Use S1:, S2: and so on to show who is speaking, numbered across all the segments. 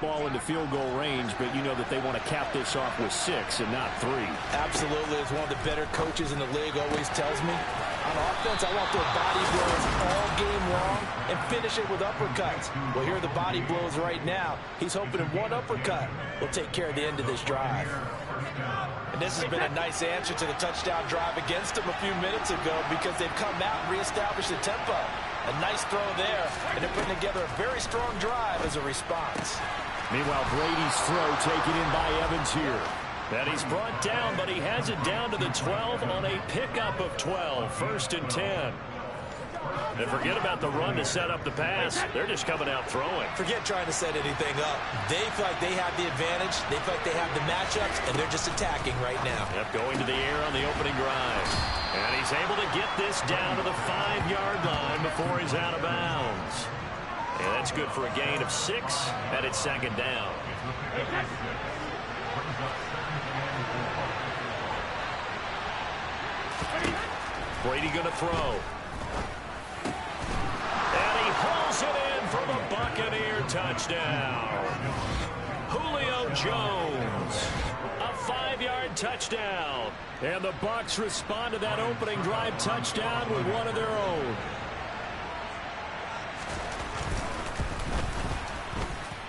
S1: Ball into field goal range, but you know that they want to cap this off with 6 and not 3.
S2: Absolutely. As one of the better coaches in the league always tells me, on offense, I want their body blows all game long and finish it with uppercuts. Well, here are the body blows right now. He's hoping in one uppercut will take care of the end of this drive. And this has been a nice answer to the touchdown drive against them a few minutes ago because they've come out and reestablished the tempo. A nice throw there, and they're putting together a very strong drive as a response.
S1: Meanwhile, Brady's throw taken in by Evans here. And he's brought down, but he has it down to the 12 on a pickup of 12. 1st and 10. And forget about the run to set up the pass. They're just coming out throwing.
S2: Forget trying to set anything up. They feel like they have the advantage. They feel like they have the matchups, and they're just attacking right now.
S1: Yep, going to the air on the opening drive. And he's able to get this down to the 5-yard line before he's out of bounds. And that's good for a gain of 6, and it's 2nd down. Brady going to throw. And he hauls it in for the Buccaneer touchdown. Julio Jones. A 5-yard touchdown. And the Bucs respond to that opening drive touchdown with one of their own.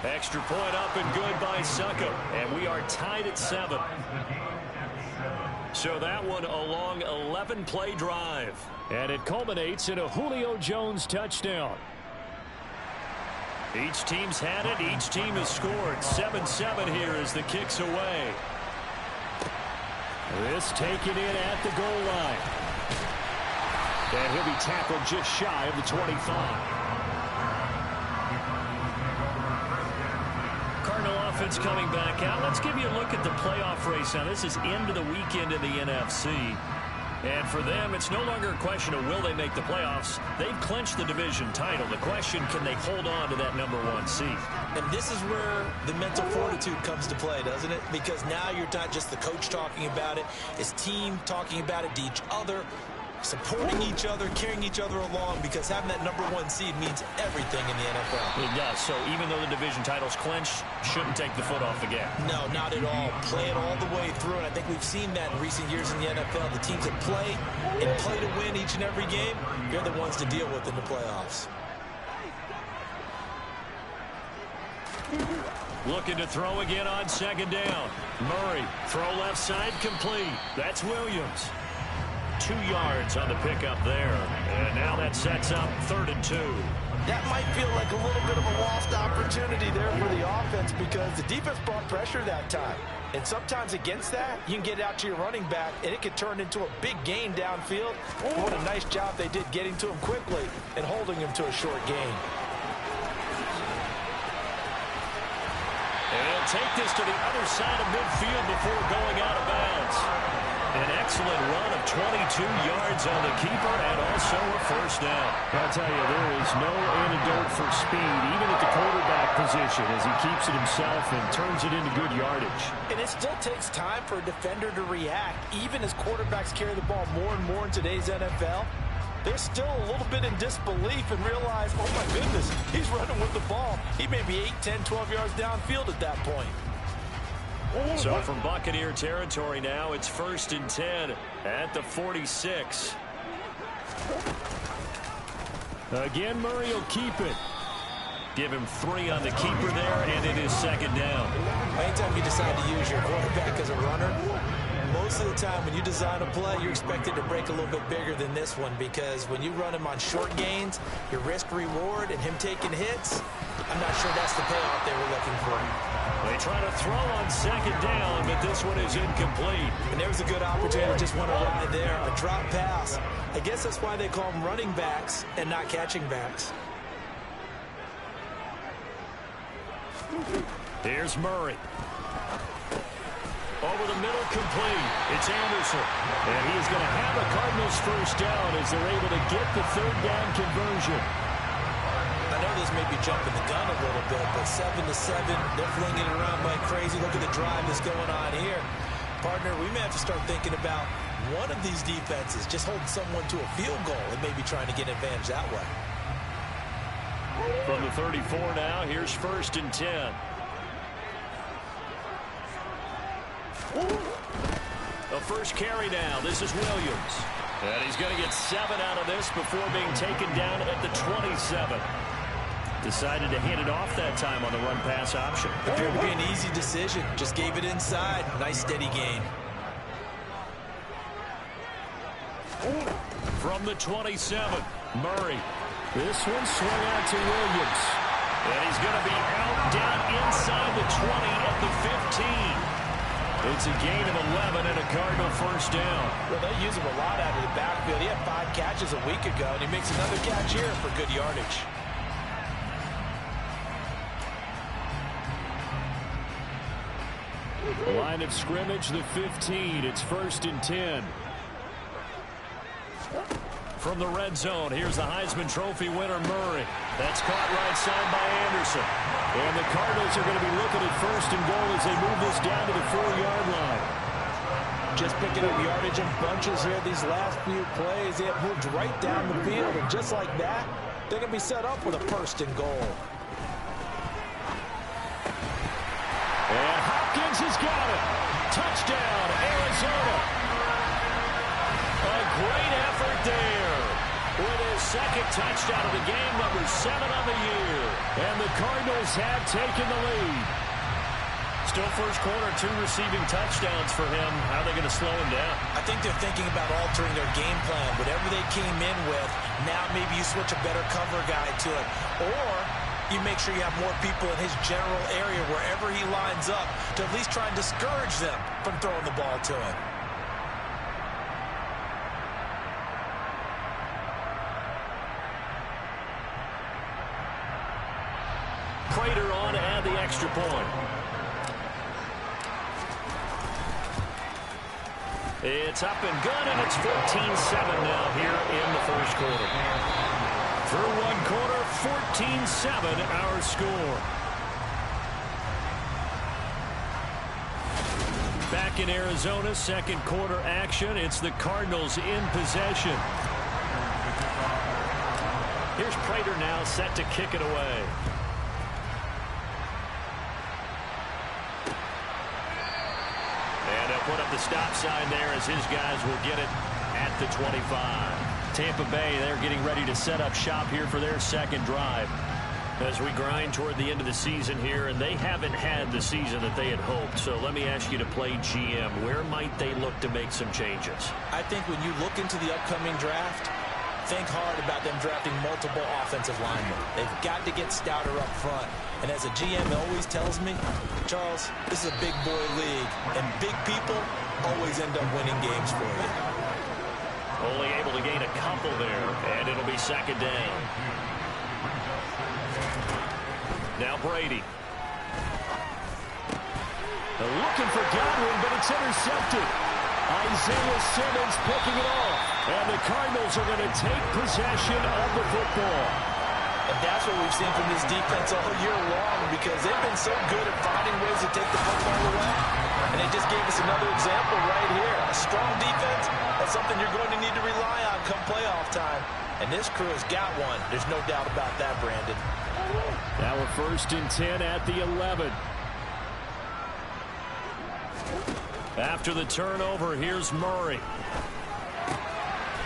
S1: Extra point up and good by Succo. And we are tied at 7. So that one a long 11-play drive. And it culminates in a Julio Jones touchdown. Each team's had it. Each team has scored. 7-7 here as the kick's away. This taken in at the goal line. And he'll be tackled just shy of the 25. Cardinal offense coming back out. Let's give you a look at the playoff race now. This is into the weekend in the NFC. And for them, it's no longer a question of will they make the playoffs. They've clinched the division title. The question, can they hold on to that #1 seed?
S2: And this is where the mental fortitude comes to play, doesn't it? Because now you're not just the coach talking about it. It's team talking about it to each other, supporting each other, carrying each other along, because having that #1 seed means everything in the NFL.
S1: It does. So even though the division title's clinched, shouldn't take the foot off the gas.
S2: No, not at all. Play it all the way through, and I think we've seen that in recent years in the NFL. The teams that play and play to win each and every game, they're the ones to deal with in the playoffs.
S1: Looking to throw again on 2nd down. Murray, throw left side, complete. That's Williams. 2 yards on the pickup there. And now that sets up 3rd and 2.
S2: That might feel like a little bit of a lost opportunity there for the offense because the defense brought pressure that time. And sometimes against that, you can get out to your running back, and it could turn into a big gain downfield. What a nice job they did getting to him quickly and holding him to a short gain.
S1: And he'll take this to the other side of midfield before going out of bounds. An excellent run of 22 yards on the keeper and also a 1st down. I'll tell you, there is no antidote for speed, even at the quarterback position, as he keeps it himself and turns it into good yardage.
S2: And it still takes time for a defender to react, even as quarterbacks carry the ball more and more in today's NFL. They're still a little bit in disbelief and realize, oh my goodness, he's running with the ball. He may be 8, 10, 12 yards downfield at that point.
S1: So from Buccaneer territory now, it's 1st and 10 at the 46. Again, Murray will keep it. Give him 3 on the keeper there, and it is 2nd down.
S2: Anytime you decide to use your quarterback as a runner, most of the time when you design a play, you're expected to break a little bit bigger than this one because when you run him on short gains, your risk-reward and him taking hits, I'm not sure that's the payoff they were looking for.
S1: They try to throw on 2nd down, but this one is incomplete.
S2: And there was a good opportunity, just want to ride there. A drop pass. I guess that's why they call them running backs and not catching backs.
S1: Here's Murray. Over the middle, complete. It's Anderson. And he's going to have a Cardinals 1st down as they're able to get the 3rd down conversion.
S2: I know this may be jumping the gun a little bit, but 7-7, they're flinging it around like crazy. Look at the drive that's going on here. Partner, we may have to start thinking about one of these defenses just holding someone to a field goal and maybe trying to get advantage that way.
S1: From the 34 now, here's 1st and 10. The first carry now. This is Williams. And he's going to get 7 out of this before being taken down at the 27. Decided to hand it off that time on the run-pass option.
S2: Appeared to be an easy decision. Just gave it inside. Nice steady gain.
S1: From the 27, Murray. This one swung out to Williams. And he's going to be out down inside the 20 at the 15. It's a gain of 11 and a Cardinal first down.
S2: Well, they use him a lot out of the backfield. He had 5 catches a week ago, and he makes another catch here for good yardage.
S1: Line of scrimmage, the 15. It's 1st and 10. From the red zone, here's the Heisman Trophy winner, Murray. That's caught right side by Anderson. And the Cardinals are going to be looking at 1st and goal as they move this down to the 4-yard line.
S2: Just picking up yardage in bunches here these last few plays. They have moved right down the field, and just like that, they're going to be set up with a 1st and goal.
S1: And Hopkins has got it. Touchdown, Arizona. A great effort there. With his second touchdown of the game, number 7 on the year. And the Cardinals have taken the lead. Still first quarter, 2 receiving touchdowns for him. How are they going to slow him down?
S2: I think they're thinking about altering their game plan. Whatever they came in with, now maybe you switch a better cover guy to it. Or you make sure you have more people in his general area wherever he lines up to at least try and discourage them from throwing the ball to him.
S1: Prater on to add the extra point. It's up and good, and it's 14-7 now here in the first quarter. Through one quarter, 14-7 our score. Back in Arizona, second quarter action. It's the Cardinals in possession. Here's Prater now set to kick it away. And they'll put up the stop sign there as his guys will get it at the 25. Tampa Bay, they're getting ready to set up shop here for their second drive as we grind toward the end of the season here, and they haven't had the season that they had hoped. So let me ask you to play GM. Where might they look to make some changes?
S2: I think when you look into the upcoming draft, think hard about them drafting multiple offensive linemen. They've got to get stouter up front. And as a GM always tells me, Charles, this is a big boy league, and big people always end up winning games for you.
S1: Only able to gain a couple there, and it'll be second down. Now Brady. They're looking for Godwin, but it's intercepted. Isaiah Simmons picking it off. And the Cardinals are going to take possession of the football.
S2: And that's what we've seen from this defense all year long, because they've been so good at finding ways to take the football away. And they just gave us another example right here. A strong defense, that's something you're going to need to rely on come playoff time. And this crew has got one. There's no doubt about that, Brandon.
S1: Now we're 1st and 10 at the 11. After the turnover, here's Murray.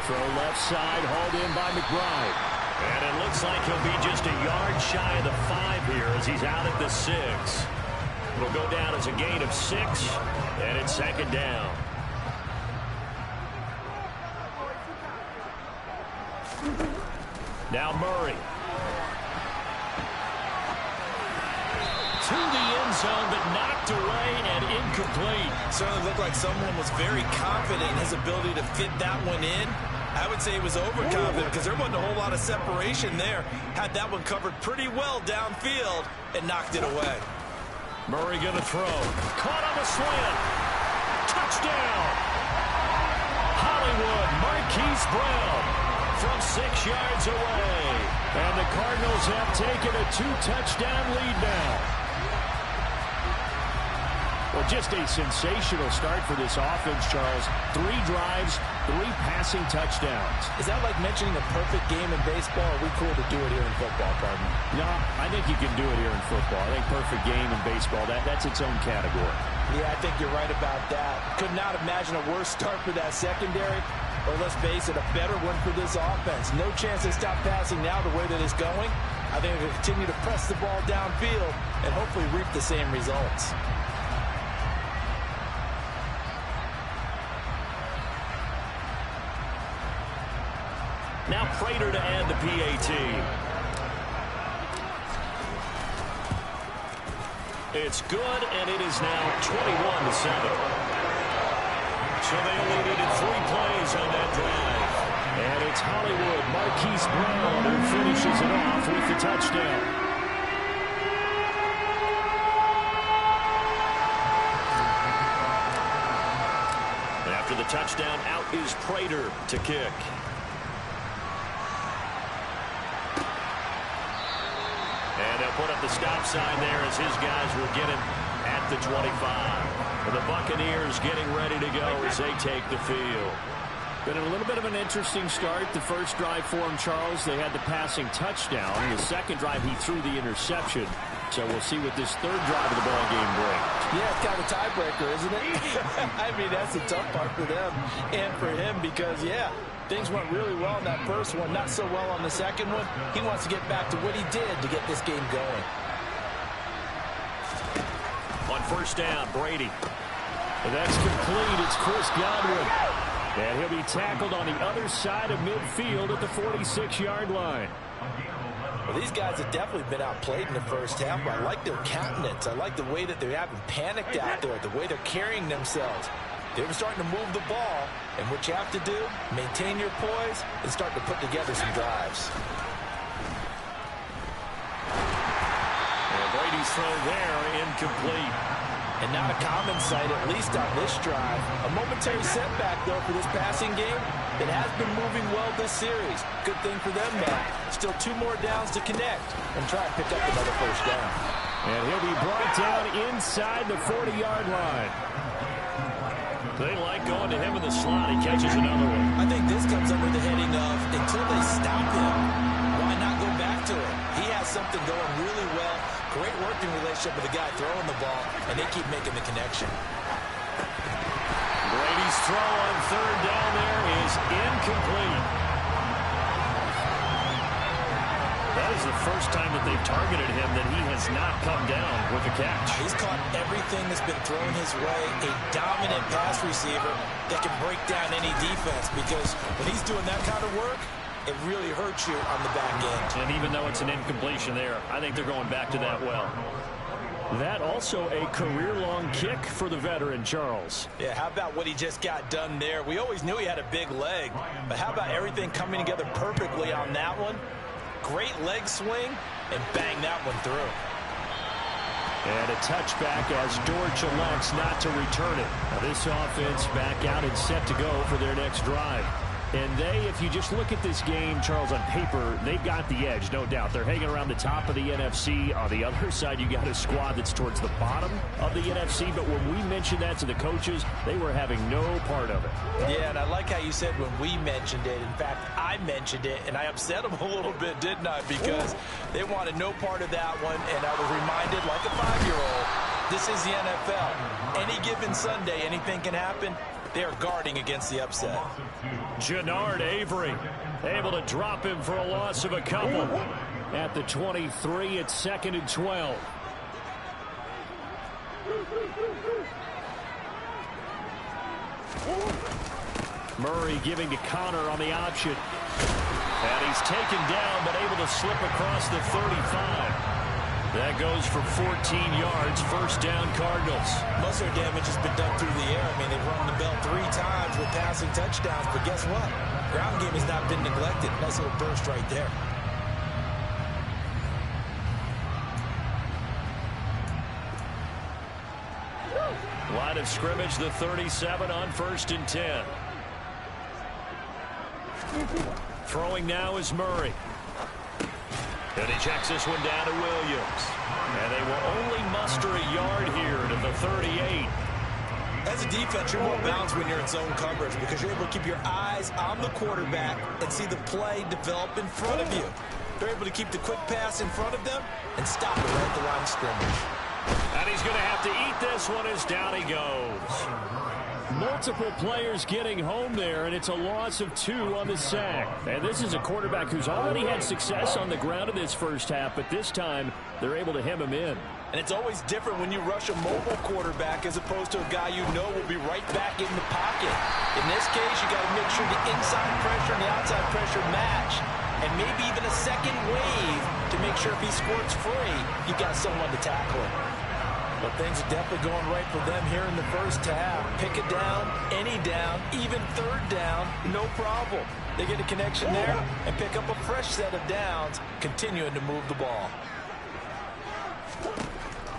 S1: Throw left side, hauled in by McBride. And it looks like he'll be just a yard shy of the 5 here as he's out at the 6. It'll go down as a gain of 6, and it's second down. Now Murray. To the end zone, but knocked away and incomplete.
S2: Certainly looked like someone was very confident in his ability to fit that one in. I would say he was overconfident because there wasn't a whole lot of separation there. Had that one covered pretty well downfield and knocked it away.
S1: Murray going to throw. Caught on the slant. Touchdown. Hollywood, Marquise Brown from 6 yards away. And the Cardinals have taken a 2-touchdown lead now. Well, just a sensational start for this offense, Charles. 3 drives, 3 passing touchdowns.
S2: Is that like mentioning a perfect game in baseball? Or are we cool to do it here in football, pardon?
S1: No, I think you can do it here in football. I think perfect game in baseball, that's its own category.
S2: Yeah, I think you're right about that. Could not imagine a worse start for that secondary. Or let's face it, a better one for this offense. No chance to stop passing now the way that it's going. I think they'll continue to press the ball downfield and hopefully reap the same results.
S1: Now Prater to add the PAT. It's good, and it is now 21-7. So they only needed 3 plays on that drive. And it's Hollywood, Marquise Brown, who finishes it off with the touchdown. After the touchdown, out is Prater to kick. And they'll put up the stop sign there as his guys will get him at the 25. And the Buccaneers getting ready to go as they take the field. Been a little bit of an interesting start. The first drive for him, Charles, they had the passing touchdown. The second drive, he threw the interception. So we'll see what this third drive of the ball game brings.
S2: Yeah, it's kind of a tiebreaker, isn't it? I mean, that's the tough part for them and for him because, yeah, things went really well in that first one, not so well on the second one. He wants to get back to what he did to get this game going.
S1: On first down, Brady. And that's complete. It's Chris Godwin. And he'll be tackled on the other side of midfield at the 46-yard line.
S2: Well, these guys have definitely been outplayed in the first half, but I like their countenance. I like the way that they haven't panicked out there, the way they're carrying themselves. They're starting to move the ball, and what you have to do, maintain your poise and start to put together some drives.
S1: And Brady's throw there, incomplete.
S2: And not a common sight, at least on this drive. A momentary setback, though, for this passing game that has been moving well this series. Good thing for them, though. Still 2 more downs to connect and try and pick up another first down.
S1: And he'll be brought down inside the 40-yard line. They like going to him in the slot. He catches another one.
S2: I think this comes under the heading of until they stop him, why not go back to him? He has something going really well. Great working relationship with the guy throwing the ball, and they keep making the connection.
S1: Brady's throw on third down there is incomplete. That is the first time that they've targeted him that he has not come down with a catch.
S2: He's caught everything that's been thrown his way. A dominant pass receiver that can break down any defense because when he's doing that kind of work, it really hurts you on the back end.
S1: And even though it's an incompletion there, I think they're going back to that well. That also a career-long kick for the veteran, Charles.
S2: Yeah, how about what he just got done there? We always knew he had a big leg, but how about everything coming together perfectly on that one? Great leg swing, and bang that one through.
S1: And a touchback as Dortch elects not to return it. Now this offense back out and set to go for their next drive. And they, if you just look at this game, Charles, on paper, they've got the edge, no doubt. They're hanging around the top of the NFC. On the other side, you got a squad that's towards the bottom of the NFC. But when we mentioned that to the coaches, they were having no part of it.
S2: Yeah, and I like how you said when we mentioned it. In fact, I mentioned it, and I upset them a little bit, didn't I? Because they wanted no part of that one, and I was reminded, like a 5-year-old, this is the NFL. Any given Sunday, anything can happen. They are guarding against the upset.
S1: Jannard Avery able to drop him for a loss of a couple. At the 23, it's 2nd and 12. Murray giving to Connor on the option. And he's taken down, but able to slip across the 35. That goes for 14 yards. First down, Cardinals.
S2: Most of their damage has been done through the air. I mean, they've rung the bell 3 times with passing touchdowns, but guess what? Ground game has not been neglected. Nice little burst right there.
S1: Line of scrimmage, the 37 on 1st and 10. Throwing now is Murray. And he checks this one down to Williams. And they will only muster a yard here to the 38.
S2: As a defense, you're more balanced when you're in zone coverage because you're able to keep your eyes on the quarterback and see the play develop in front of you. They're able to keep the quick pass in front of them and stop it right at the line of scrimmage.
S1: And he's going to have to eat this one as down he goes. Multiple players getting home there, and it's a loss of 2 on the sack. And this is a quarterback who's already had success on the ground in this first half, but this time they're able to hem him in.
S2: And it's always different when you rush a mobile quarterback as opposed to a guy you know will be right back in the pocket. In this case, you got to make sure the inside pressure and the outside pressure match, and maybe even a second wave to make sure if he squirts free, you got someone to tackle him. But things are definitely going right for them here in the first half. Pick it down, any down, even third down, no problem. They get a connection there and pick up a fresh set of downs, continuing to move the ball.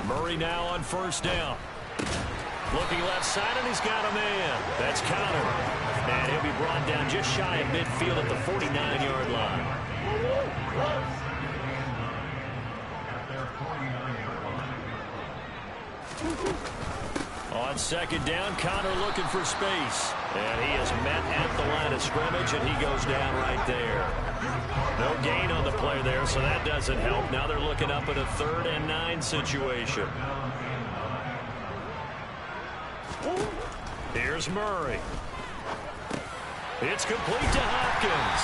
S1: Murray now on first down. Looking left side, and he's got a man. That's Connor. And he'll be brought down just shy of midfield at the 49-yard line. On second down, Connor looking for space. And he is met at the line of scrimmage, and he goes down right there. No gain on the play there, so that doesn't help. Now they're looking up at a 3rd and 9 situation. Here's Murray. It's complete to Hopkins.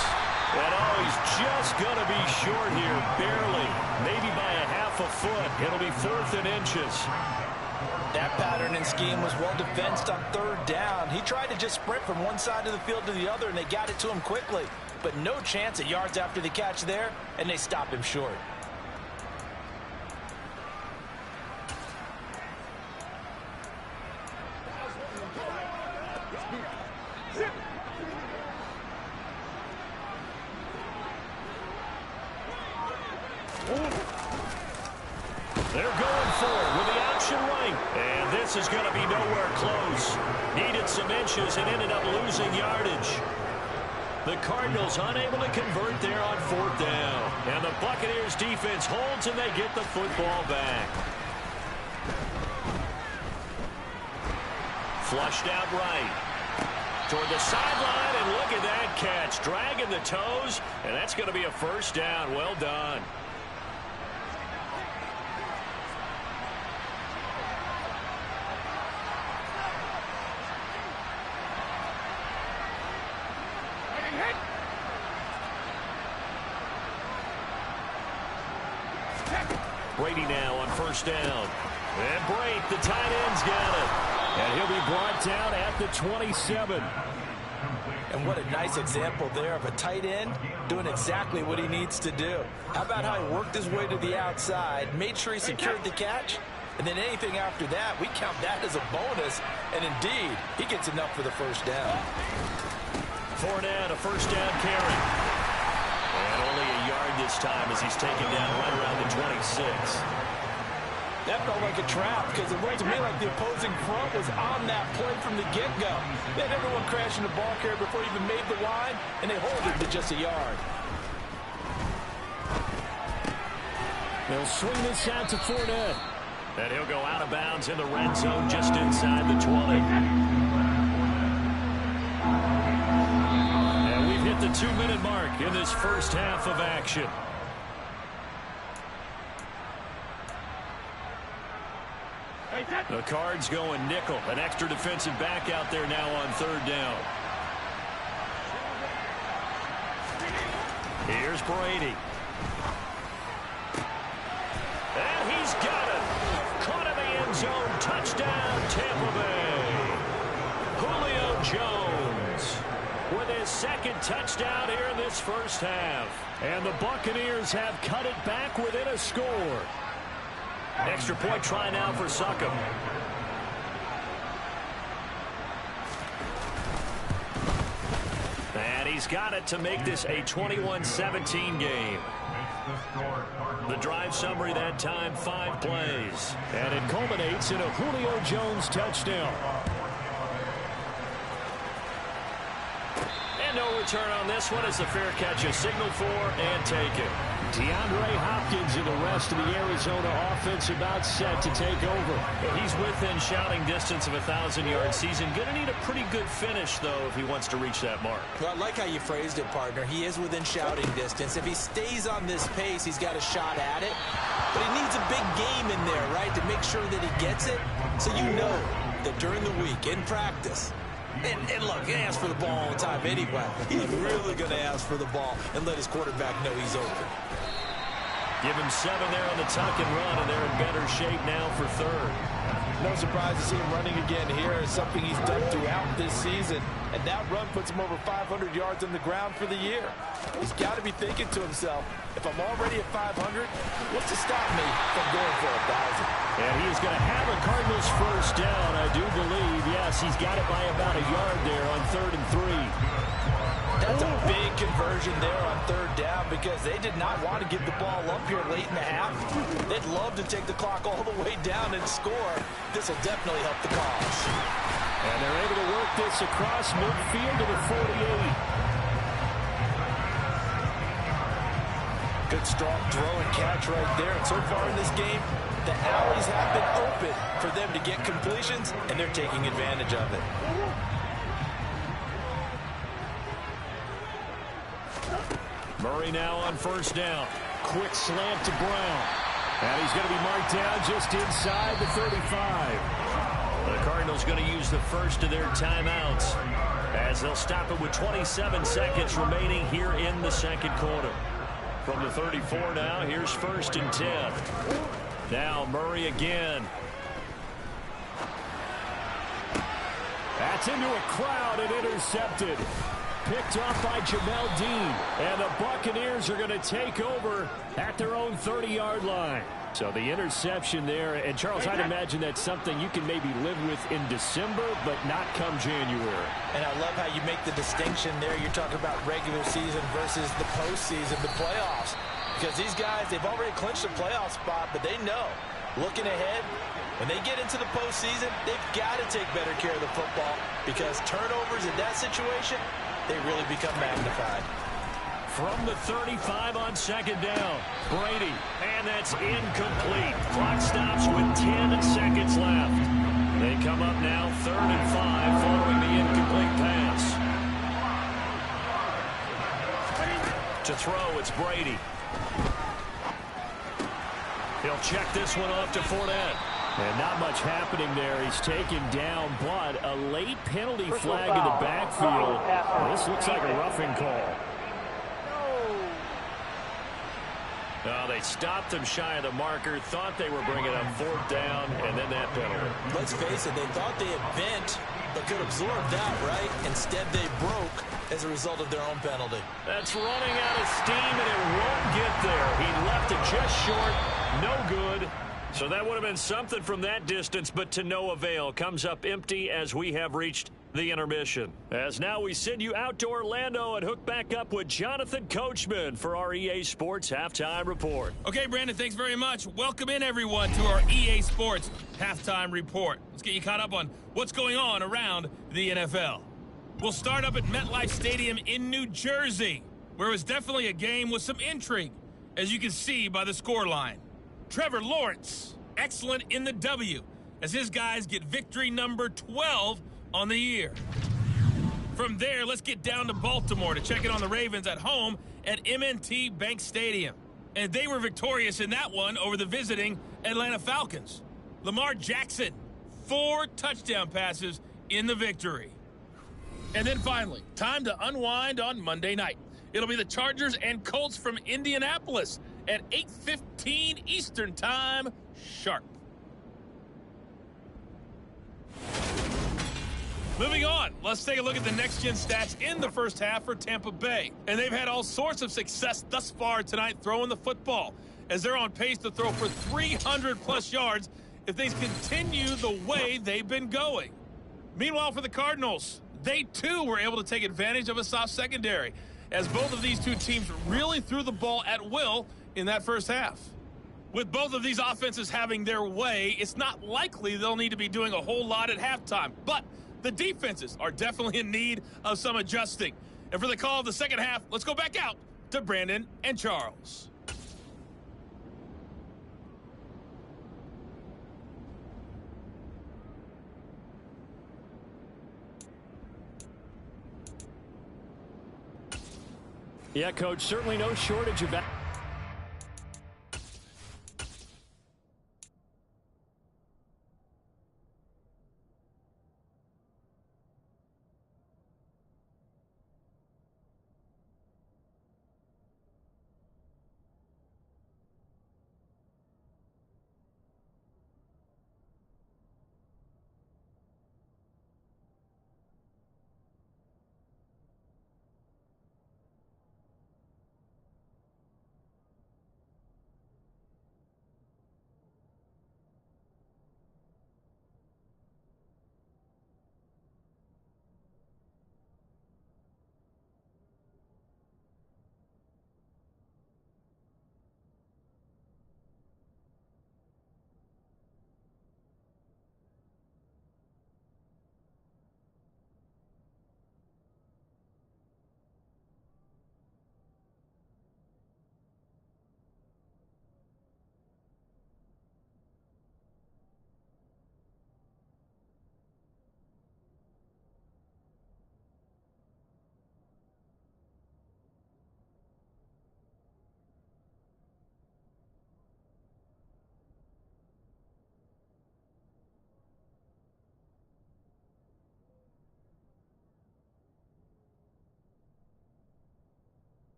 S1: And oh, he's just going to be short here, barely. Maybe by a half a foot. It'll be 4th and inches.
S2: That pattern and scheme was well defensed on 3rd down. He tried to just sprint from one side of the field to the other, and they got it to him quickly. But no chance at yards after the catch there, and they stop him short.
S1: They're going for it with the option right. And this is going to be nowhere close. Needed some inches and ended up losing yardage. The Cardinals unable to convert there on 4th down. And the Buccaneers defense holds, and they get the football back. Flushed out right. Toward the sideline, and look at that catch. Dragging the toes, and that's going to be a first down. Well done. Brady now on first down. And Brady, the tight end's got it. And he'll be brought down at the 27.
S2: And what a nice example there of a tight end doing exactly what he needs to do. How about how he worked his way to the outside, made sure he secured the catch, and then anything after that, we count that as a bonus. And indeed, he gets enough for the first down.
S1: Fournette, a first down carry. And only a yard this time as he's taken down right around the 26.
S2: That felt like a trap because it looked to me like the opposing front was on that play from the get-go. They had everyone crashing the ball carrier before he even made the line, and they hold it to just a yard.
S1: They'll swing this out to Fournette. And he'll go out of bounds in the red zone just inside the 20. The 2-minute mark in this first half of action. The Cards going nickel. An extra defensive back out there now on 3rd down. Here's Brady. And he's got it. Caught in the end zone. Touchdown, Tampa Bay. Julio Jones with his 2nd touchdown here in this first half. And the Buccaneers have cut it back within a score. Extra point try now for Succop. And he's got it to make this a 21-17 game. The drive summary that time, 5 plays. And it culminates in a Julio Jones touchdown. And no return on this one as the fair catch is signaled for and taken. DeAndre Hopkins and the rest of the Arizona offense about set to take over. He's within shouting distance of a 1,000-yard season. Going to need a pretty good finish, though, if he wants to reach that mark.
S2: Well, I like how you phrased it, partner. He is within shouting distance. If he stays on this pace, he's got a shot at it. But he needs a big game in there, right, to make sure that he gets it. So you know that during the week, in practice, and look, he asks for the ball all the time anyway. He's really going to ask for the ball and let his quarterback know he's open.
S1: Give him 7 there on the tuck and run, and they're in better shape now for third.
S2: No surprise to see him running again here. It's something he's done throughout this season. And that run puts him over 500 yards on the ground for the year. He's got to be thinking to himself, if I'm already at 500, what's to stop me from going for 1,000?
S1: And he's going to have a Cardinals first down, I do believe. Yes, he's got it by about a yard there on 3rd and 3.
S2: That's a big conversion there on 3rd down because they did not want to give the ball up here late in the half. They'd love to take the clock all the way down and score. This will definitely help the cause.
S1: And they're able to work this across midfield to the 48.
S2: Good strong throw and catch right there. And so far in this game, the alleys have been open for them to get completions, and they're taking advantage of it.
S1: Murray now on first down. Quick slant to Brown. And he's going to be marked down just inside the 35. The Cardinals going to use the first of their timeouts as they'll stop it with 27 seconds remaining here in the second quarter. From the 34 now, here's 1st and 10. Now Murray again. That's into a crowd and intercepted. Picked off by Jamel Dean. And the Buccaneers are going to take over at their own 30-yard line. So the interception there. And, Charles, I'd imagine that's something you can maybe live with in December, but not come January.
S2: And I love how you make the distinction there. You're talking about regular season versus the postseason, the playoffs. Because these guys, they've already clinched a playoff spot, but they know, looking ahead, when they get into the postseason, they've got to take better care of the football because turnovers in that situation, they really become magnified.
S1: From the 35 on 2nd down, Brady, and that's incomplete. Clock stops with 10 seconds left. They come up now 3rd and 5 following the incomplete pass. To throw, it's Brady. He'll check this one off to Fournette. And not much happening there. He's taken down, but a late penalty flag in the backfield. This looks like a roughing call. They stopped him shy of the marker, thought they were bringing up 4th down, and then that penalty.
S2: Let's face it, they thought they had bent, but could absorb that, right? Instead, they broke as a result of their own penalty.
S1: That's running out of steam, and it won't get there. He left it just short. No good. So that would have been something from that distance, but to no avail. Comes up empty as we have reached the intermission. As now we send you out to Orlando and hook back up with Jonathan Coachman for our EA Sports Halftime Report.
S3: Okay, Brandon, thanks very much. Welcome in, everyone, to our EA Sports Halftime Report. Let's get you caught up on what's going on around the NFL. We'll start up at MetLife Stadium in New Jersey, where it was definitely a game with some intrigue, as you can see by the scoreline. Trevor Lawrence, excellent in the W, as his guys get victory number 12 on the year. From there, let's get down to Baltimore to check in on the Ravens at home at M&T Bank Stadium. And they were victorious in that one over the visiting Atlanta Falcons. Lamar Jackson, 4 touchdown passes in the victory. And then finally, time to unwind on Monday night. It'll be the Chargers and Colts from Indianapolis at 8:15 Eastern Time, sharp. Moving on, let's take a look at the next-gen stats in the first half for Tampa Bay. And they've had all sorts of success thus far tonight throwing the football, as they're on pace to throw for 300-plus yards if things continue the way they've been going. Meanwhile, for the Cardinals, they too were able to take advantage of a soft secondary, as both of these two teams really threw the ball at will in that first half. With both of these offenses having their way, it's not likely they'll need to be doing a whole lot at halftime. But the defenses are definitely in need of some adjusting, And for the call of the second half, let's go back out to Brandon and Charles.
S1: Yeah, Coach, certainly no shortage of that.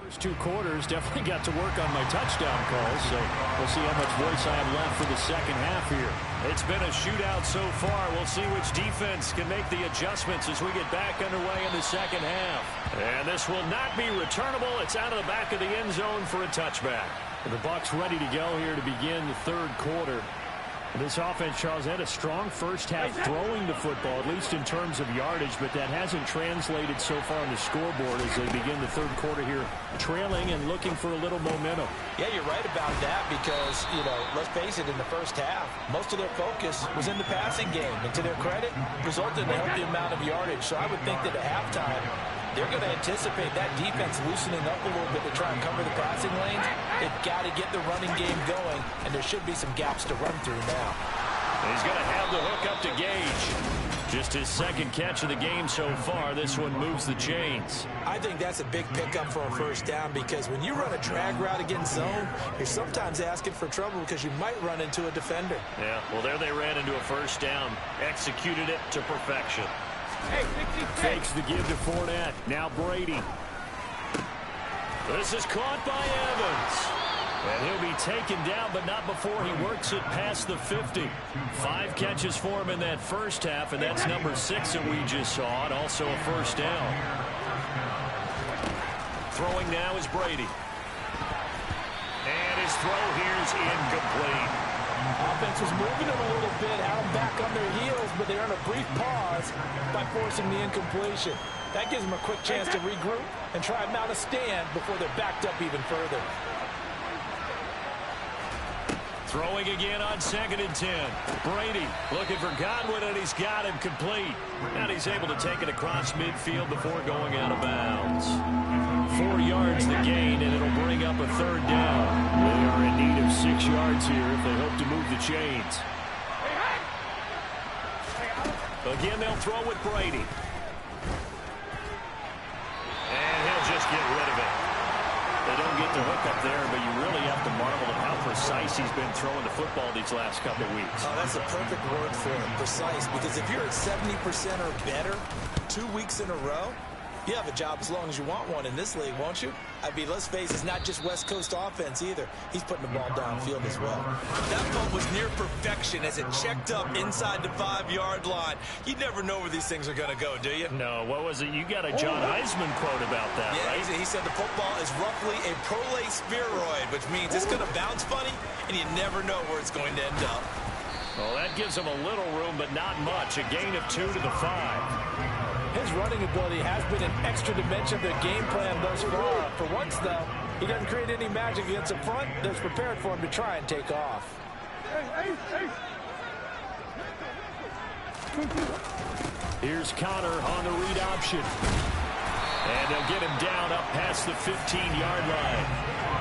S1: First 2 quarters definitely got to work on my touchdown calls, so we'll see how much voice I have left for the second half here. It's been a shootout so far. We'll see which defense can make the adjustments as we get back underway in the second half. And this will not be returnable. It's out of the back of the end zone for a touchback. The Bucs ready to go here to begin the third quarter. This offense, Charles, had a strong first half throwing the football, at least in terms of yardage, but that hasn't translated so far on the scoreboard as they begin the third quarter here, trailing and looking for a little momentum.
S2: Yeah, you're right about that because, let's face it, in the first half, most of their focus was in the passing game. And to their credit, resulted in a healthy amount of yardage. So I would think that at halftime, they're going to anticipate that defense loosening up a little bit to try and cover the passing lanes. They've got to get the running game going, and there should be some gaps to run through now.
S1: He's going to have the hook up to Gage. Just his second catch of the game so far. This one moves the chains.
S2: I think that's a big pickup for a first down because when you run a drag route against zone, you're sometimes asking for trouble because you might run into a defender.
S1: Yeah, well, there they ran into a first down. Executed it to perfection. Fakes the give to Fournette. Now Brady. This is caught by Evans. And he'll be taken down, but not before he works it past the 50. 5 catches for him in that first half, and that's number 6 that we just saw, and also a first down. Throwing now is Brady. And his throw here is incomplete.
S2: Offense was moving them a little bit, had them back on their heels, but they're on a brief pause by forcing the incompletion. That gives them a quick chance to regroup and try and mount a stand before they're backed up even further.
S1: Throwing again on 2nd and 10. Brady looking for Godwin, and he's got him complete. And he's able to take it across midfield before going out of bounds. 4 yards the gain, and it'll bring up a third down. They are in need of 6 yards here if they hope to move the chains. Again, they'll throw with Brady. And he'll just get rid of it. They don't get the hook up there, but you really have to marvel at how precise he's been throwing the football these last couple of weeks.
S2: Oh, that's a perfect word for it, precise, because if you're at 70% or better 2 weeks in a row, you have a job as long as you want one in this league, won't you? I mean, let's face it, it's not just West Coast offense either. He's putting the ball downfield as well.
S4: That punt was near perfection as it checked up inside the 5-yard line. You never know where these things are going to go, do you?
S1: No, what was it? You got a John Heisman quote about that,
S4: yeah,
S1: right?
S4: He said the football is roughly a prolate spheroid, which means it's going to bounce funny, and you never know where it's going to end up.
S1: Well, that gives him a little room, but not much. A gain of 2 to the 5.
S2: His running ability has been an extra dimension of their game plan thus far. For once, though, he doesn't create any magic against the front that's prepared for him to try and take off.
S1: Here's Connor on the read option. And they'll get him down up past the 15-yard line.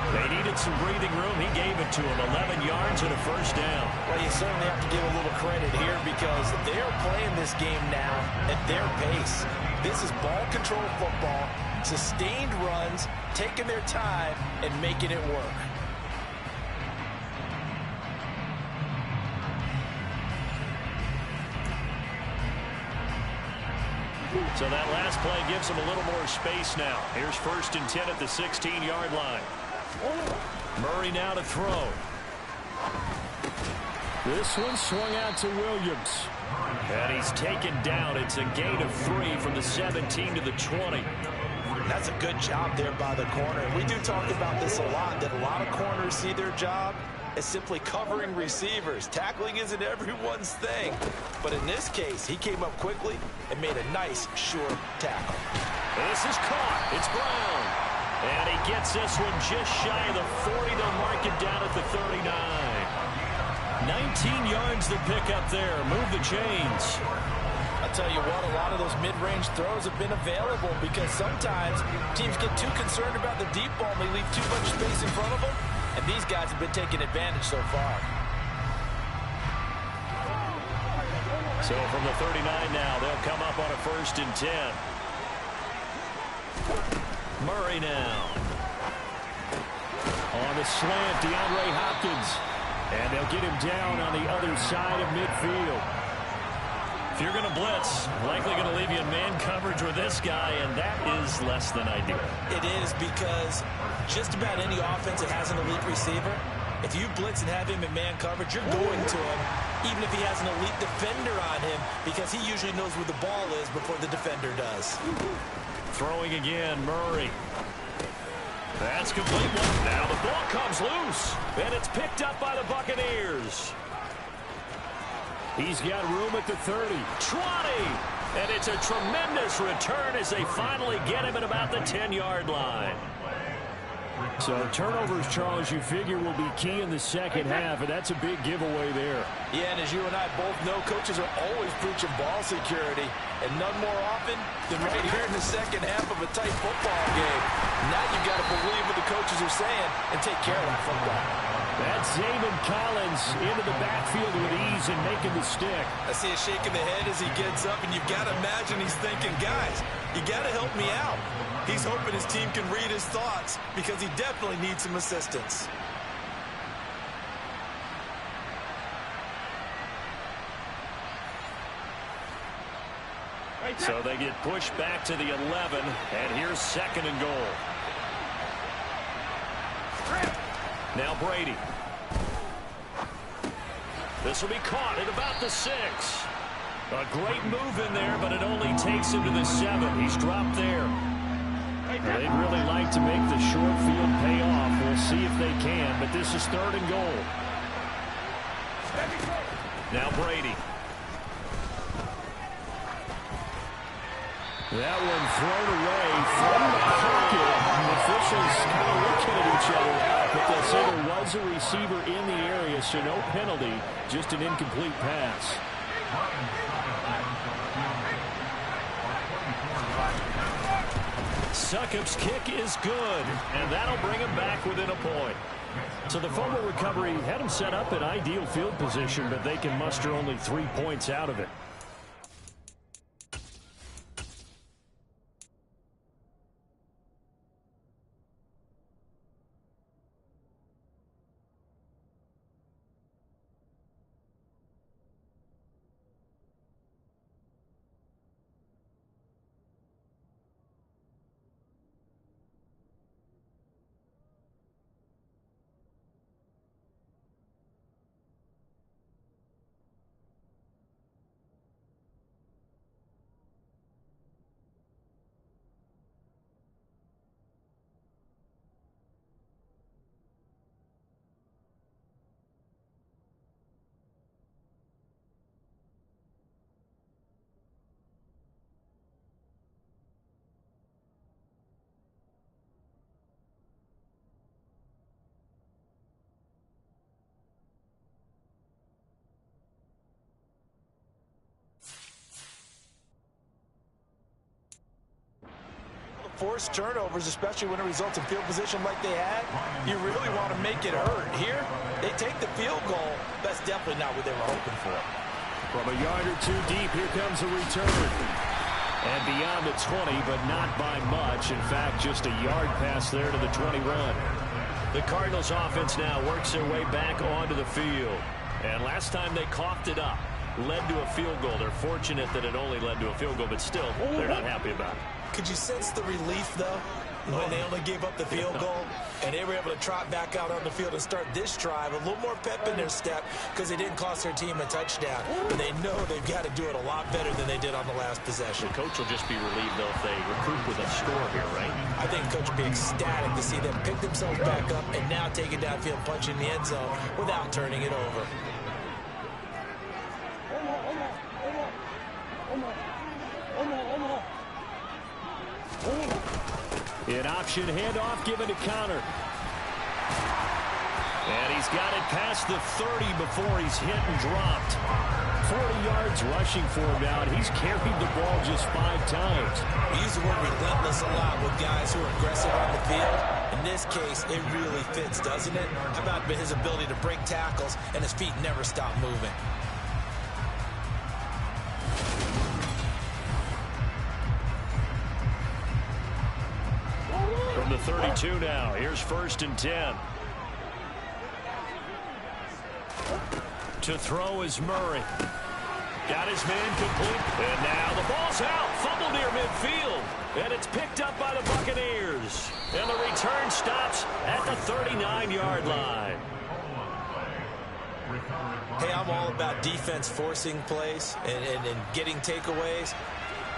S1: They needed some breathing room. He gave it to him. 11 yards and a first down.
S2: Well, you certainly have to give a little credit here because they are playing this game now at their pace. This is ball control football, sustained runs, taking their time, and making it work.
S1: So that last play gives him a little more space now. Here's 1st and 10 at the 16-yard line. Murray now to throw. This one swung out to Williams. And he's taken down. It's a gain of 3 from the 17 to the 20.
S2: That's a good job there by the corner. And we do talk about this a lot, that a lot of corners see their job as simply covering receivers. Tackling isn't everyone's thing. But in this case, he came up quickly and made a nice, sure tackle.
S1: This is caught. It's Brown. And he gets this one just shy of the 40. They'll mark it down at the 39. 19 yards to pick up there. Move the chains.
S2: I'll tell you what, a lot of those mid-range throws have been available because sometimes teams get too concerned about the deep ball and they leave too much space in front of them. And these guys have been taking advantage so far.
S1: So from the 39 now, they'll come up on a 1st and 10. Murray now. On the slant, DeAndre Hopkins. And they'll get him down on the other side of midfield. If you're going to blitz, likely going to leave you in man coverage with this guy, and that is less than ideal.
S2: It is, because just about any offense that has an elite receiver, if you blitz and have him in man coverage, you're going to him, even if he has an elite defender on him, because he usually knows where the ball is before the defender does.
S1: Throwing again, Murray. That's complete one. Now the ball comes loose, and it's picked up by the Buccaneers. He's got room at the 30. 20. And it's a tremendous return as they finally get him at about the 10-yard line. So turnovers, Charles, you figure will be key in the second half, and that's a big giveaway there.
S2: Yeah, and as you and I both know, coaches are always preaching ball security, and none more often than right here in the second half of a tight football game. Now you've got to believe what the coaches are saying and take care of that football.
S1: That's Zayman Collins into the backfield with ease and making the stick.
S2: I see a shake of the head as he gets up, and you've got to imagine he's thinking, guys, you got to help me out. He's hoping his team can read his thoughts because he definitely needs some assistance.
S1: So they get pushed back to the 11, and here's 2nd and goal. Now Brady. This will be caught at about the 6. A great move in there, but it only takes him to the 7. He's dropped there. They'd really like to make the short field pay off. We'll see if they can, but this is 3rd and goal. Now Brady. That one thrown away from the pocket. The officials kind of looking at each other, but they'll say there was a receiver in the area, so no penalty, just an incomplete pass. Succop's kick is good, and that'll bring him back within a point. So the fumble recovery had him set up in ideal field position, but they can muster only 3 points out of it.
S2: Forced turnovers, especially when it results in field position like they had, you really want to make it hurt. Here, they take the field goal. That's definitely not what they were hoping for.
S1: From a yard or 2 deep, here comes a return. And beyond the 20, but not by much. In fact, just a yard pass there to the 21. The Cardinals offense now works their way back onto the field. And last time they coughed it up, led to a field goal. They're fortunate that it only led to a field goal, but still, they're not happy about it.
S2: Could you sense the relief, though, when they only gave up the field goal and they were able to trot back out on the field and start this drive a little more pep in their step because they didn't cost their team a touchdown. And they know they've got to do it a lot better than they did on the last possession.
S1: The coach will just be relieved, though, if they recoup with a score here, right?
S2: I think the coach will be ecstatic to see them pick themselves back up and now take it downfield, punch in the end zone without turning it over.
S1: An option handoff given to Connor. And he's got it past the 30 before he's hit and dropped. 40 yards rushing for him now, and he's carried the ball just 5 times.
S2: We use the word relentless a lot with guys who are aggressive on the field. In this case, it really fits, doesn't it? How about his ability to break tackles and his feet never stop moving?
S1: From the 32 now, here's 1st and 10. To throw is Murray. Got his man complete. And now the ball's out. Fumble near midfield. And it's picked up by the Buccaneers. And the return stops at the 39-yard line.
S2: Hey, I'm all about defense forcing plays and getting takeaways.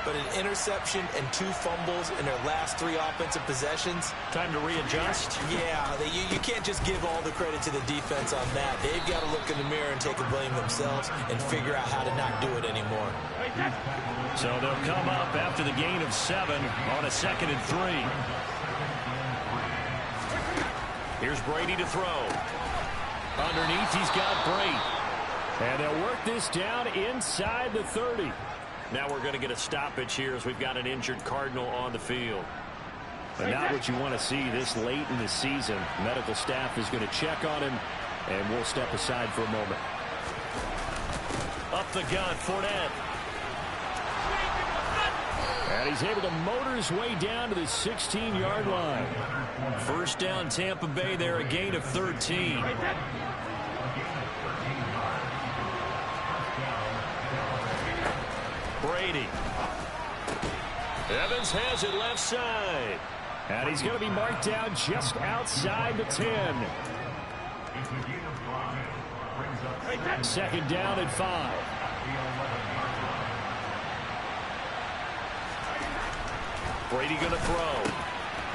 S2: But an interception and 2 fumbles in their last 3 offensive possessions.
S1: Time to readjust.
S2: Yeah, you can't just give all the credit to the defense on that. They've got to look in the mirror and take the blame themselves and figure out how to not do it anymore.
S1: So they'll come up after the gain of 7 on a 2nd and 3. Here's Brady to throw. Underneath, he's got Brady. And they'll work this down inside the 30. Now we're going to get a stoppage here as we've got an injured Cardinal on the field. But not what you want to see this late in the season. Medical staff is going to check on him, and we'll step aside for a moment. Up the gun, Fournette. And he's able to motor his way down to the 16-yard line. First down, Tampa Bay there, a gain of 13. Brady. Evans has it left side. And he's going to be marked down just outside the 10. 2nd down and 5. Brady going to throw.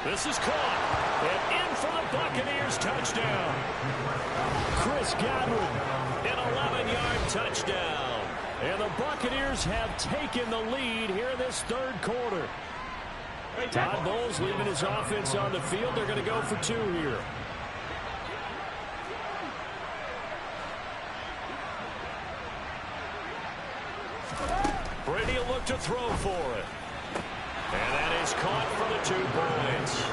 S1: This is caught. And in for the Buccaneers touchdown. Chris Godwin, an 11-yard touchdown. And the Buccaneers have taken the lead here in this 3rd quarter. Todd Bowles leaving his offense on the field. They're going to go for 2 here. Brady will look to throw for it. And that is caught for the 2 points.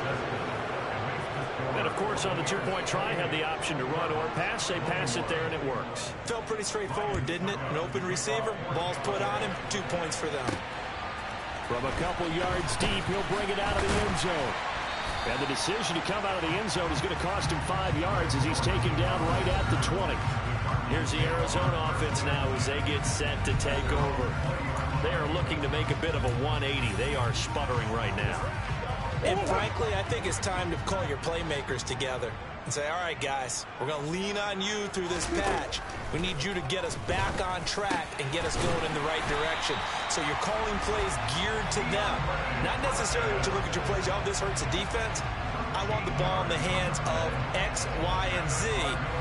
S1: And, of course, on the 2-point try, had the option to run or pass. They pass it there, and it works.
S2: Felt pretty straightforward, didn't it? An open receiver, ball's put on him, 2 points for them.
S1: From a couple yards deep, he'll bring it out of the end zone. And the decision to come out of the end zone is going to cost him 5 yards as he's taken down right at the 20. Here's the Arizona offense now as they get set to take over. They are looking to make a bit of a 180. They are sputtering right now.
S2: And frankly, I think it's time to call your playmakers together and say, all right, guys, we're going to lean on you through this patch. We need you to get us back on track and get us going in the right direction. So you're calling plays geared to them. Not necessarily when you look at your plays, oh, this hurts the defense. I want the ball in the hands of X, Y, and Z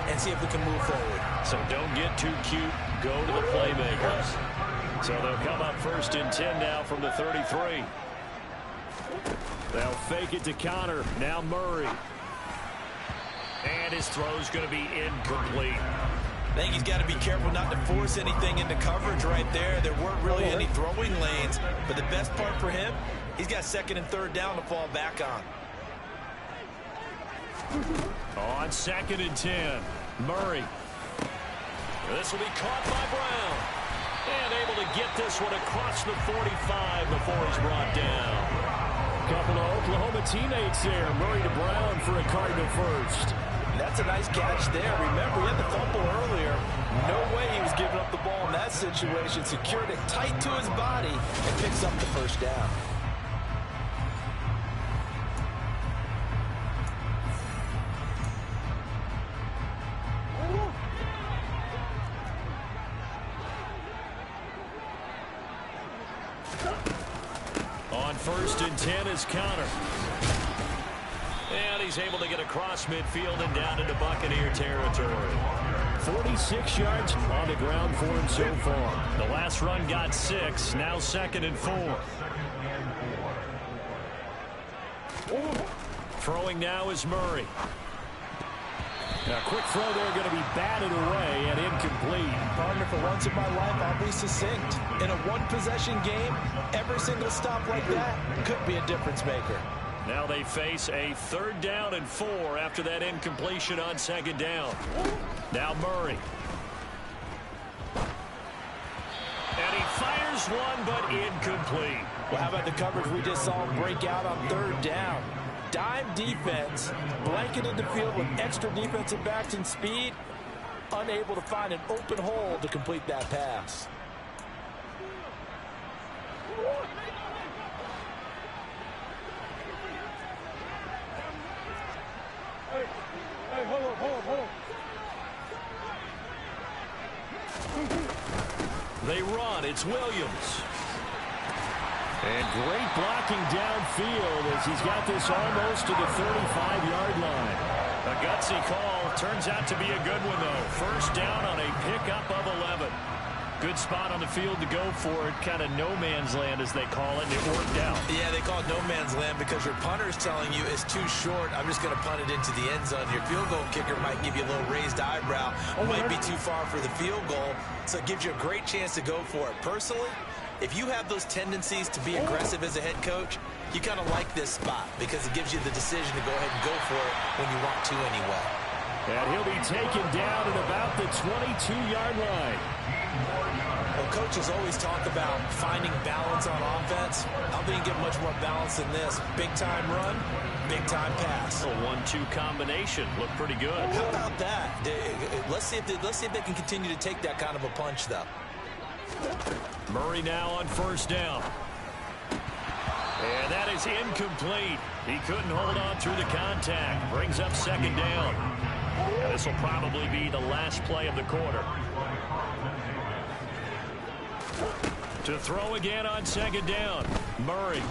S2: and see if we can move forward.
S1: So don't get too cute. Go to the playmakers. So they'll come up 1st and 10 now from the 33. They'll fake it to Connor. Now Murray. And his throw's going to be incomplete.
S2: I think he's got to be careful not to force anything into coverage right there. There weren't really any throwing lanes. But the best part for him, he's got 2nd and 3rd down to fall back on.
S1: On 2nd and 10, Murray. This will be caught by Brown. And able to get this one across the 45 before he's brought down. Couple of Oklahoma teammates there. Murray to Brown for a Cardinal first.
S2: That's a nice catch there. Remember, he had the fumble earlier. No way he was giving up the ball in that situation. Secured it tight to his body and picks up the 1st down.
S1: On 1st and 10 is Connor. And he's able to get across midfield and down into Buccaneer territory. 46 yards on the ground for him so far. The last run got 6. Now 2nd and 4. Throwing now is Murray. A quick throw there going to be batted away and incomplete.
S2: Partner, for once in my life, I'll be succinct. In a 1-possession game, every single stop like that could be a difference maker.
S1: Now they face a 3rd down and 4 after that incompletion on 2nd down. Now Murray. And he fires one, but incomplete.
S2: Well, how about the coverage we just saw him break out on 3rd down? Dime defense, blanketed the field with extra defensive backs and speed, unable to find an open hole to complete that pass.
S1: They run. It's Williams. And great blocking downfield as he's got this almost to the 35-yard line. A gutsy call. Turns out to be a good one, though. First down on a pickup of 11. Good spot on the field to go for it. Kind of no man's land, as they call it, and it worked out.
S2: Yeah, they call it no man's land because your punter is telling you it's too short. I'm just going to punt it into the end zone. Your field goal kicker might give you a little raised eyebrow. Might be too far for the field goal, so it gives you a great chance to go for it. Personally, if you have those tendencies to be aggressive as a head coach, you kind of like this spot because it gives you the decision to go ahead and go for it when you want to anyway.
S1: And he'll be taken down at about the 22-yard line.
S2: Well, coaches always talk about finding balance on offense. I don't think you get much more balance than this. Big-time run, big-time pass.
S1: A 1-2 combination. Looked pretty good.
S2: How about that? Let's see if they can continue to take that kind of a punch, though.
S1: Murray now on first down. And that is incomplete. He couldn't hold on through the contact. Brings up second down. And this will probably be the last play of the quarter. To throw again on second down. Murray.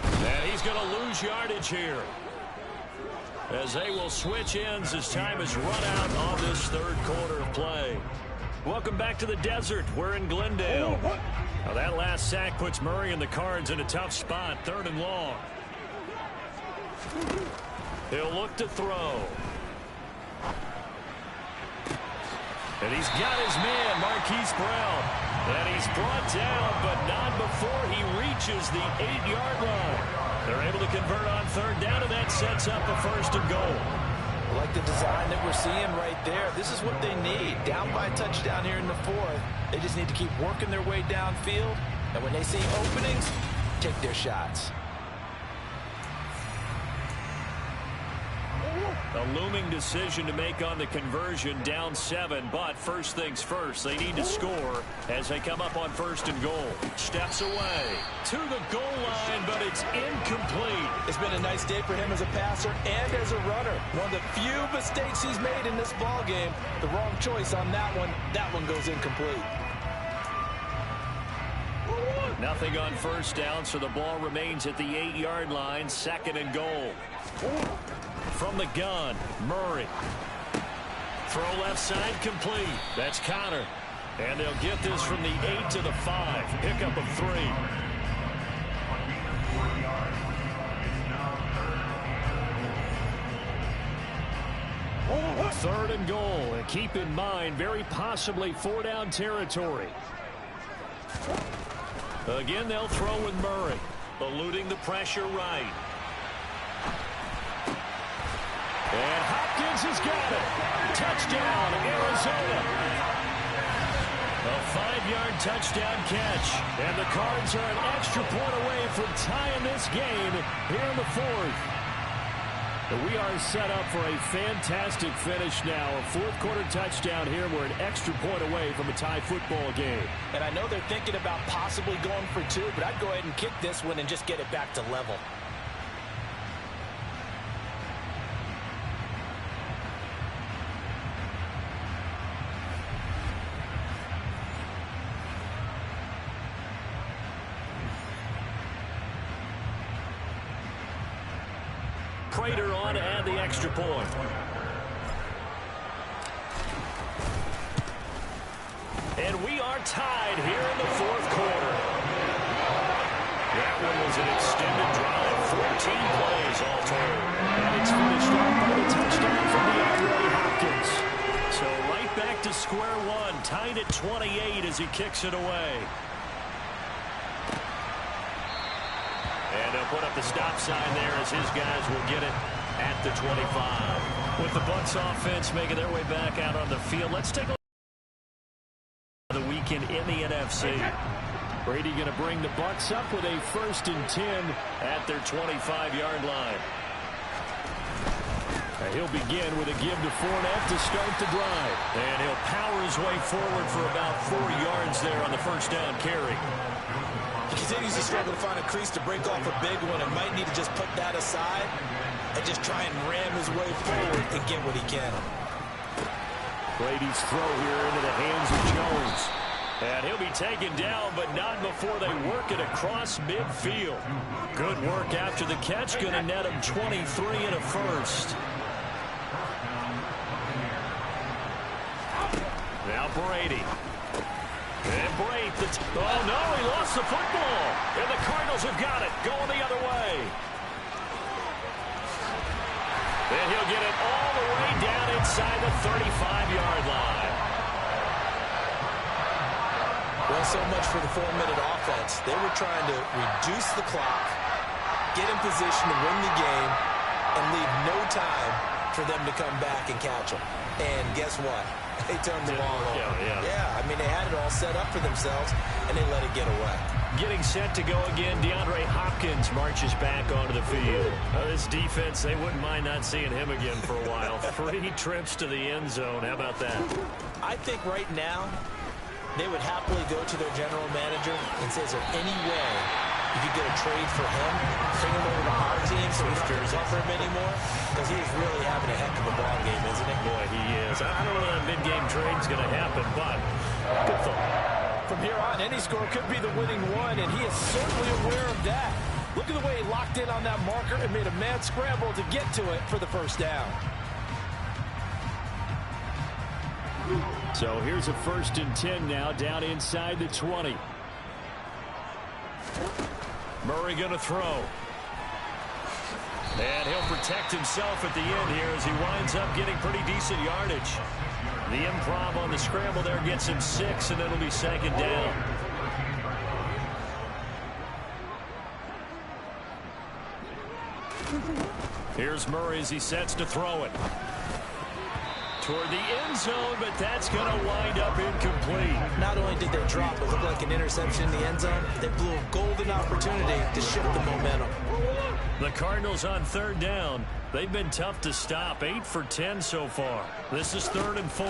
S1: And he's going to lose yardage here, as they will switch ends as time is run out on this third quarter of play. Welcome back to the desert. We're in Glendale. Now that last sack puts Murray and the Cards in a tough spot. Third and long. He'll look to throw. And he's got his man, Marquise Brown. And he's brought down, but not before he reaches the 8-yard line. They're able to convert on third down, and that sets up a first and goal.
S2: I like the design that we're seeing right there. This is what they need. Down by a touchdown here in the fourth. They just need to keep working their way downfield. And when they see openings, take their shots.
S1: A looming decision to make on the conversion, down 7, but first things first, they need to score as they come up on first and goal. Steps away to the goal line, but it's incomplete.
S2: It's been a nice day for him as a passer and as a runner. One of the few mistakes he's made in this ball game. The wrong choice on that one. That one goes incomplete.
S1: Nothing on first down, so the ball remains at the 8-yard line, second and goal. From the gun, Murray. Throw left side complete. That's Connor. And they'll get this from the 8 to the 5. Pickup of 3. Third and goal. And keep in mind, very possibly 4-down territory. Again, they'll throw with Murray. Eluding the pressure right. And Hopkins has got it. Touchdown, Arizona. A 5-yard touchdown catch. And the Cards are an extra point away from tying this game here in the fourth. We are set up for a fantastic finish now. A fourth-quarter touchdown here. We're an extra point away from a tie football game.
S2: And I know they're thinking about possibly going for 2, but I'd go ahead and kick this one and just get it back to level.
S1: Prater on to add the extra point. And we are tied here in the fourth quarter. That one was an extended drive, 14 plays all told. And it's finished off by the touchdown from DeAndre Hopkins. So right back to square one, tied at 28 as he kicks it away. And they'll put up the stop sign there as his guys will get it at the 25. With the Bucs offense making their way back out on the field, let's take a look at the weekend in the NFC. Brady going to bring the Bucs up with a 1st and 10 at their 25-yard line. And he'll begin with a give to Fournette to start the drive. And he'll power his way forward for about 4 yards there on the first down carry.
S2: He continues to struggle to find a crease to break off a big one and might need to just put that aside and just try and ram his way forward and get what he can.
S1: Brady's throw here into the hands of Jones. And he'll be taken down, but not before they work it across midfield. Good work after the catch. Going to net him 23 and a first. Now Brady. And Brady. Oh, no, he lost the football. And the Cardinals have got it. Going the other way. And he'll get it all the way down inside the 35-yard line.
S2: Well, so much for the 4-minute offense. They were trying to reduce the clock, get in position to win the game, and leave no time for them to come back and catch them. And guess what? They turned the ball over. Yeah, I mean, they had it all set up for themselves, and they let it get away.
S1: Getting set to go again, DeAndre Hopkins marches back onto the field. This defense, they wouldn't mind not seeing him again for a while. 3 trips to the end zone. How about that?
S2: I think right now, they would happily go to their general manager and say, is there any way you could get a trade for him, bring him over to our team so we don't have to cover him anymore? Because he is really having a heck of a ball game, isn't he?
S1: Boy, he is. I don't know that mid-game trade's going to happen, but good thought.
S2: From here on, any score could be the winning one, and he is certainly aware of that. Look at the way he locked in on that marker and made a mad scramble to get to it for the first down.
S1: So here's a 1st and 10 now, down inside the 20. Murray going to throw. And he'll protect himself at the end here as he winds up getting pretty decent yardage. The improv on the scramble there gets him 6, and it'll be 2nd down. Here's Murray as he sets to throw it. Toward the end zone, but that's going to wind up incomplete.
S2: Not only did they drop it look like an interception in the end zone, they blew a golden opportunity to shift the momentum.
S1: The Cardinals on 3rd down. They've been tough to stop. 8 for 10 so far. This is 3rd and 4.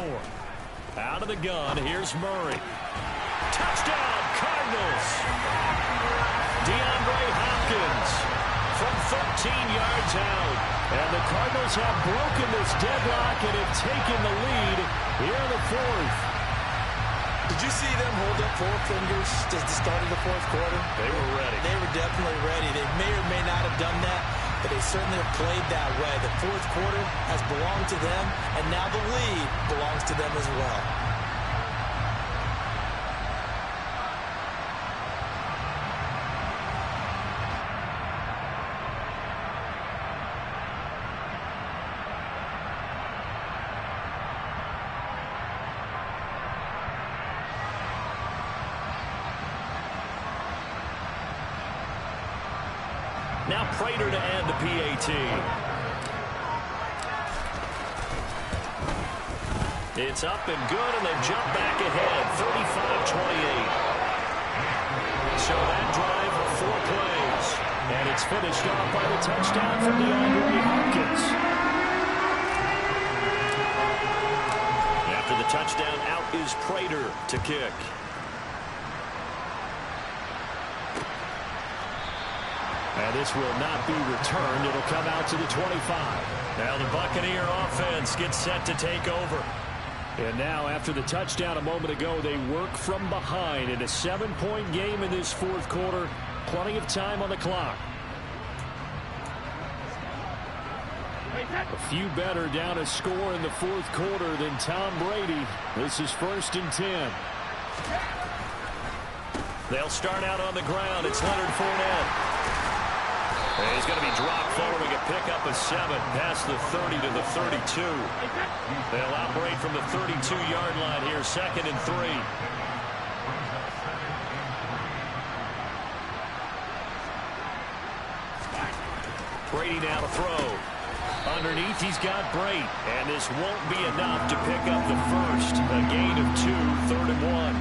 S1: Out of the gun, here's Murray. Touchdown, Cardinals! DeAndre Hopkins from 13 yards out. And the Cardinals have broken this deadlock and have taken the lead here in the 4th.
S2: Did you see them hold up 4 fingers at the start of the 4th quarter?
S1: They were ready.
S2: They were definitely ready. They may or may not have done that, but they certainly have played that way. The 4th quarter has belonged to them, and now the lead belongs to them as well.
S1: Now Prater to add the PAT. It's up and good, and they jump back ahead, 35-28. So that drive, 4 plays. And it's finished off by the touchdown from DeAndre Hopkins. After the touchdown, out is Prater to kick. And this will not be returned. It'll come out to the 25. Now the Buccaneer offense gets set to take over. And now after the touchdown a moment ago, they work from behind in a 7-point game in this 4th quarter. Plenty of time on the clock. A few better down a score in the 4th quarter than Tom Brady. This is 1st and 10. They'll start out on the ground. It's Leonard Fournette. And he's going to be dropped following a pickup of 7 past the 30 to the 32. They'll operate from the 32-yard line here, 2nd and 3. Brady now to throw. Underneath, he's got Brate. And this won't be enough to pick up the first. A gain of 2, 3rd and 1.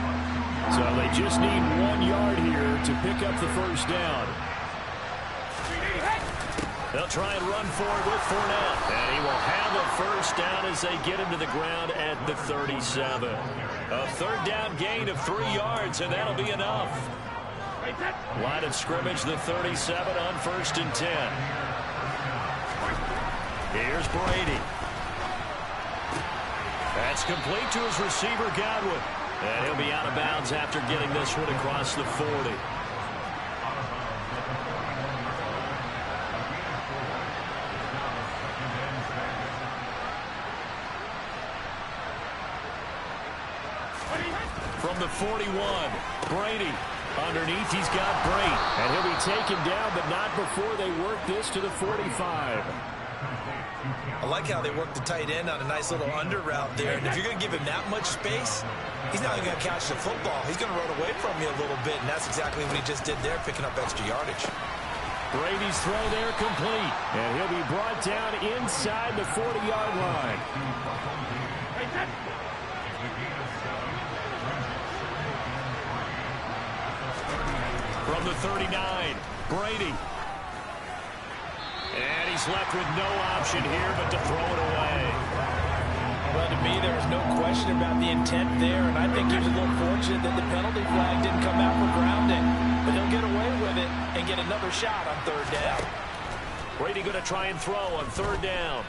S1: So they just need 1 yard here to pick up the first down. They'll try and run forward with Fournette. And he will have a first down as they get him to the ground at the 37. A 3rd down gain of 3 yards, and that'll be enough. Line of scrimmage, the 37 on 1st and 10. Here's Brady. That's complete to his receiver, Godwin. And he'll be out of bounds after getting this one across the 40. From the 41, Brady. Underneath, he's got Brate. And he'll be taken down, but not before they work this to the 45.
S2: I like how they work the tight end on a nice little under route there. And if you're going to give him that much space, he's not even going to catch the football. He's going to run away from you a little bit, and that's exactly what he just did there, picking up extra yardage.
S1: Brady's throw there complete. And he'll be brought down inside the 40-yard line. From the 39, Brady. And he's left with no option here but to throw it away.
S2: Well, to me, there was no question about the intent there, and I think he was a little fortunate that the penalty flag didn't come out for grounding. But he'll get away with it and get another shot on 3rd down.
S1: Brady going to try and throw on 3rd down.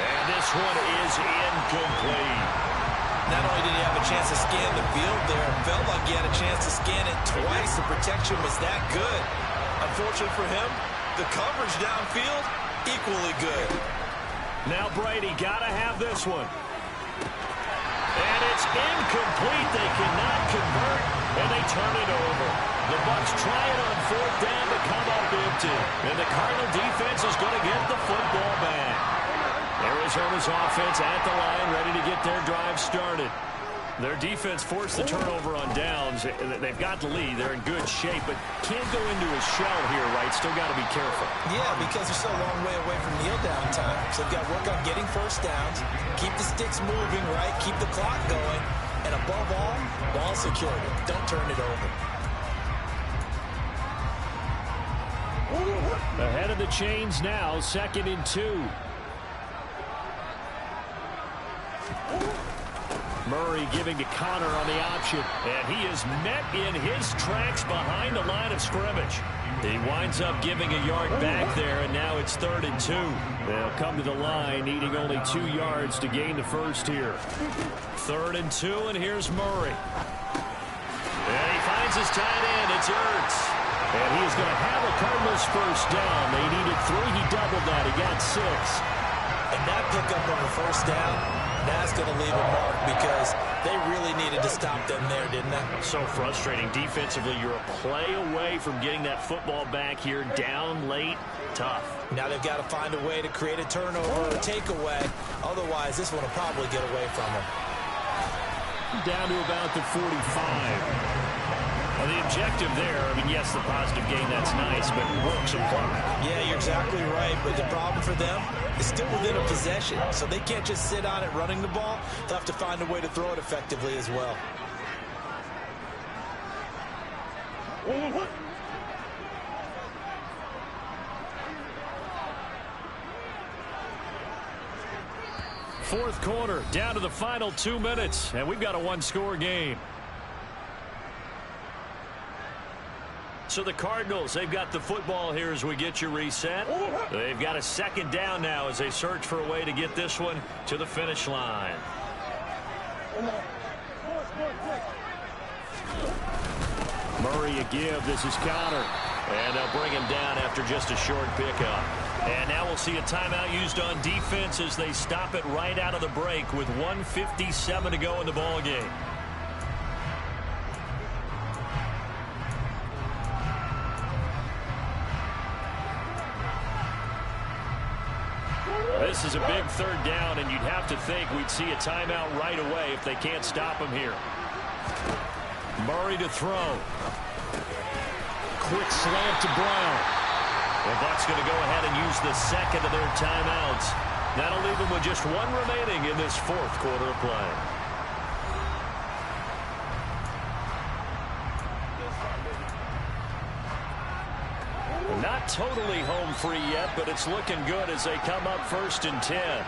S1: And this one is incomplete.
S2: Not only did he have a chance to scan the field there, it felt like he had a chance to scan it twice. The protection was that good. Unfortunately for him, the coverage downfield, equally good.
S1: Now Brady got to have this one. And it's incomplete. They cannot convert, and they turn it over. The Bucs try it on 4th down to come up empty. And the Cardinal defense is going to get the football back. Arizona's offense at the line, ready to get their drive started. Their defense forced the turnover on downs. They've got the lead. They're in good shape, but can't go into a shell here, right? Still got to be careful.
S2: Yeah, because they're so a long way away from kneel down time. So they've got to work on getting 1st downs, keep the sticks moving, right? Keep the clock going. And above all, ball security. Don't turn it over.
S1: Ahead of the chains now, 2nd and 2. Murray giving to Connor on the option, and he is met in his tracks behind the line of scrimmage. He winds up giving a yard back there, and now it's 3rd and 2. They'll come to the line, needing only 2 yards to gain the first here. 3rd and 2, and here's Murray. And he finds his tight end. It's Ertz. And he is going to have a Cardinals first down. They needed 3. He doubled that. He got 6.
S2: And that pickup of a 1st down, that's going to leave a mark because they really needed to stop them there, didn't they?
S1: So frustrating. Defensively, you're a play away from getting that football back here, down late. Tough.
S2: Now they've got to find a way to create a turnover or a takeaway. Otherwise, this one will probably get away from them.
S1: Down to about the 45. Well, the objective there, I mean, yes, the positive gain, that's nice, but work some clock.
S2: Yeah, you're exactly right, but the problem for them is still within a possession, so they can't just sit on it running the ball. They'll have to find a way to throw it effectively as well.
S1: Fourth quarter, down to the final 2 minutes, and we've got a 1-score game. So the Cardinals, they've got the football here as we get you reset. They've got a 2nd down now as they search for a way to get this one to the finish line. Murray a give. This is Connor. And they'll bring him down after just a short pickup. And now we'll see a timeout used on defense as they stop it right out of the break with 1:57 to go in the ball game. This is a big 3rd down, and you'd have to think we'd see a timeout right away if they can't stop him here. Murray to throw. Quick slant to Brown. The Bucs going to go ahead and use the 2nd of their timeouts. That'll leave them with just 1 remaining in this 4th quarter of play. Not totally home free yet, but it's looking good as they come up 1st and 10.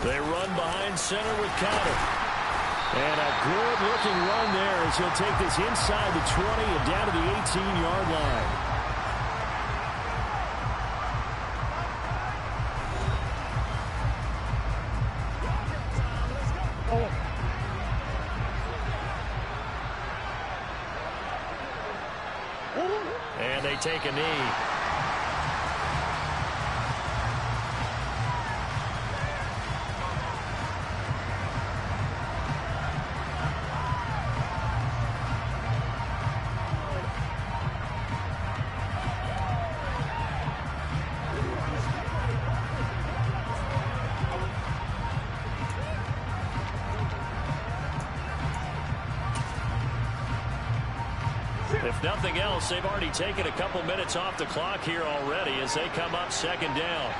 S1: They run behind center with Conner. And a good-looking run there as he'll take this inside the 20 and down to the 18-yard line. And they take a knee. If nothing else, they've already taken a couple minutes off the clock here already as they come up second down.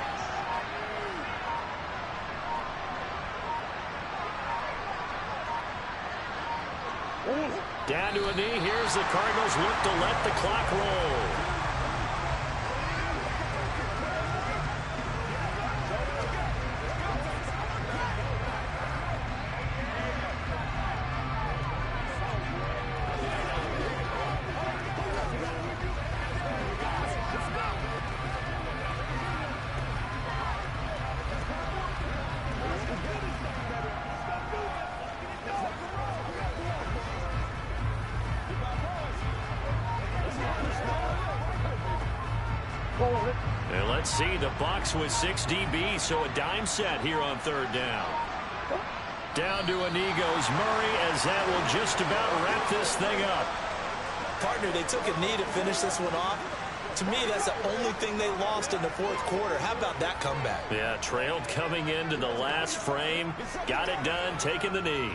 S1: Down to a knee. Here's the Cardinals look to let the clock roll. And let's see, the Bucs with 6 DBs, so a dime set here on third down. Down to a knee goes Murray as that will just about wrap this thing up.
S2: Partner, they took a knee to finish this one off. To me, that's the only thing they lost in the fourth quarter. How about that comeback?
S1: Yeah, trailed coming into the last frame. Got it done, taking the knee.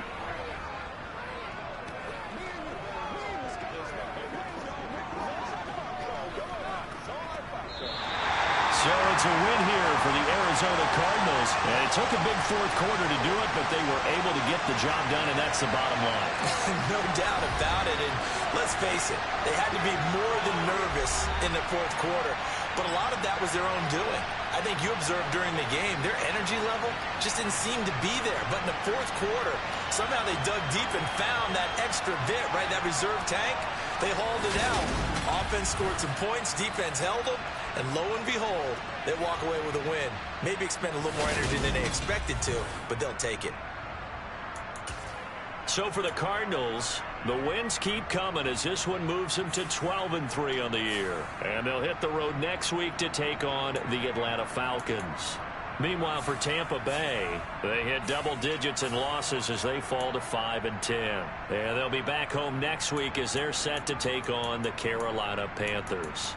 S1: So it's a win here for the Arizona Cardinals. And it took a big fourth quarter to do it, but they were able to get the job done, and that's the bottom line.
S2: No doubt about it. And let's face it, they had to be more than nervous in the fourth quarter. But a lot of that was their own doing. I think you observed during the game, their energy level just didn't seem to be there. But in the fourth quarter, somehow they dug deep and found that extra bit, right, that reserve tank. They hauled it out. Offense scored some points. Defense held them. And lo and behold, they walk away with a win. Maybe expend a little more energy than they expected to, but they'll take it.
S1: So for the Cardinals, the wins keep coming as this one moves them to 12-3 on the year. And they'll hit the road next week to take on the Atlanta Falcons. Meanwhile, for Tampa Bay, they hit double digits in losses as they fall to 5-10. And they'll be back home next week as they're set to take on the Carolina Panthers.